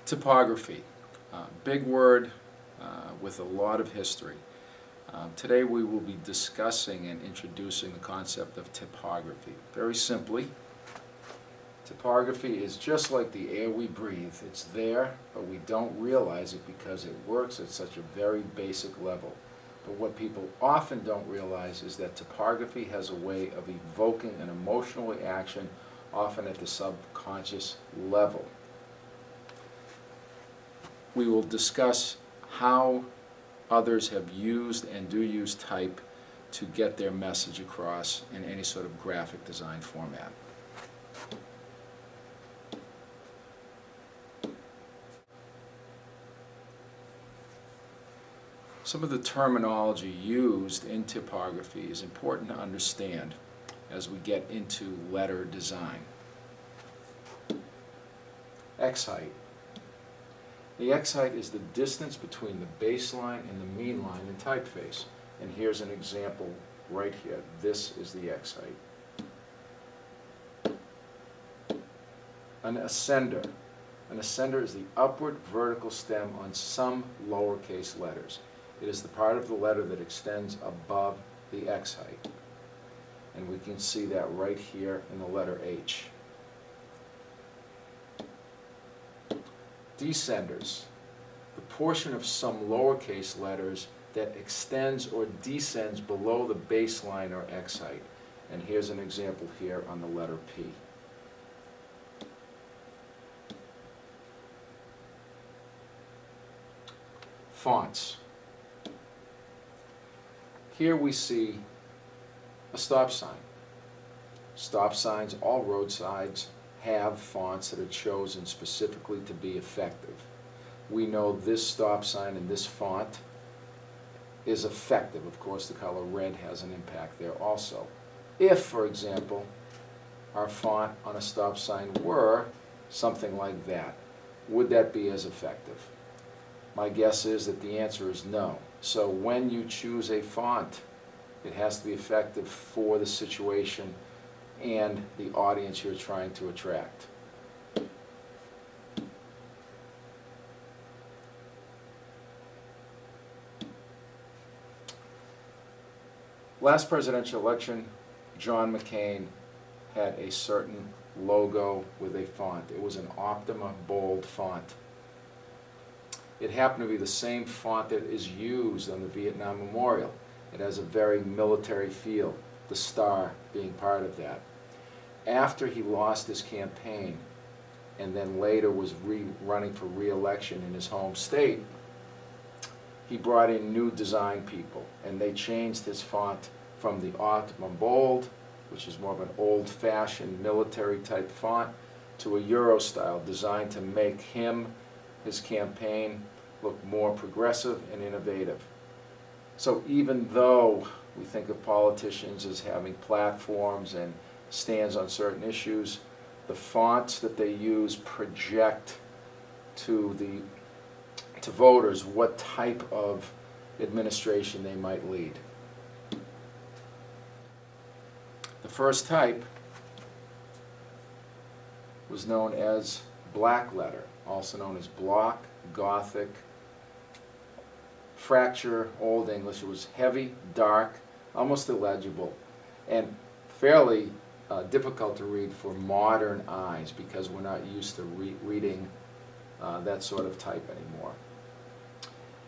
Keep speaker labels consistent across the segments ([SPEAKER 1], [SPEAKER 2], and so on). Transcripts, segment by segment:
[SPEAKER 1] Typography, big word with a lot of history. Today we will be discussing and introducing the concept of typography. Very simply, typography is just like the air we breathe. It's there, but we don't realize it because it works at such a very basic level. But what people often don't realize is that typography has a way of evoking an emotional reaction, often at the subconscious level. We will discuss how others have used and do use type to get their message across in any sort of graphic design format. Some of the terminology used in typography is important to understand as we get into letter design. X-height. The X-height is the distance between the baseline and the mean line in typeface. And here's an example right here. This is the X-height. An ascender. An ascender is the upward vertical stem on some lowercase letters. It is the part of the letter that extends above the X-height. And we can see that right here in the letter H. Descenders, the portion of some lowercase letters that extends or descends below the baseline or X-height. And here's an example here on the letter P. Fonts. Here we see a stop sign. Stop signs, all roadsides, have fonts that are chosen specifically to be effective. We know this stop sign and this font is effective. Of course, the color red has an impact there also. If, for example, our font on a stop sign were something like that, would that be as effective? My guess is that the answer is no. So when you choose a font, it has to be effective for the situation and the audience you're trying to attract. Last presidential election, John McCain had a certain logo with a font. It was an Optima bold font. It happened to be the same font that is used on the Vietnam Memorial. It has a very military feel, the star being part of that. After he lost his campaign and then later was running for re-election in his home state, he brought in new design people, and they changed his font from the Optima Bold, which is more of an old-fashioned military type font, to a Euro style designed to make his campaign look more progressive and innovative. So even though we think of politicians as having platforms and stands on certain issues, the fonts that they use project to voters what type of administration they might lead. The first type was known as black letter, also known as block, Gothic, fracture, Old English. It was heavy, dark, almost illegible, and fairly difficult to read for modern eyes because we're not used to reading that sort of type anymore.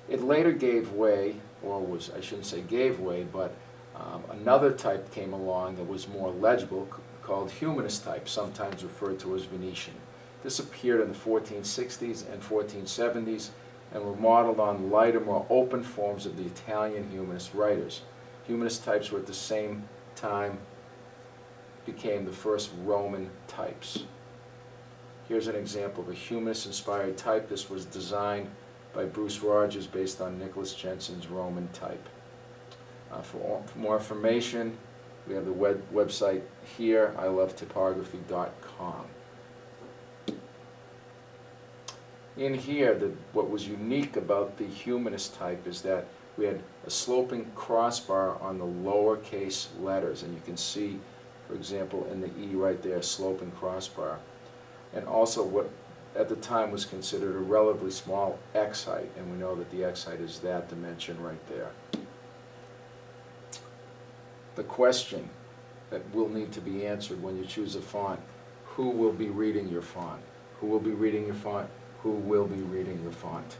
[SPEAKER 1] It later gave way, I shouldn't say gave way, but another type came along that was more legible called humanist type, sometimes referred to as Venetian. This appeared in the 1460s and 1470s and were modeled on lighter, more open forms of the Italian humanist writers. Humanist types were at the same time became the first Roman types. Here's an example of a humanist-inspired type. This was designed by Bruce Rogers based on Nicholas Jensen's Roman type. For more information, we have the website here, ilovetypography.com. In here, what was unique about the humanist type is that we had a sloping crossbar on the lowercase letters, and you can see, for example, in the E right there, sloping crossbar. And also what at the time was considered a relatively small X height, and we know that the X height is that dimension right there. The question that will need to be answered when you choose a font: who will be reading your font? Who will be reading your font? Who will be reading your font?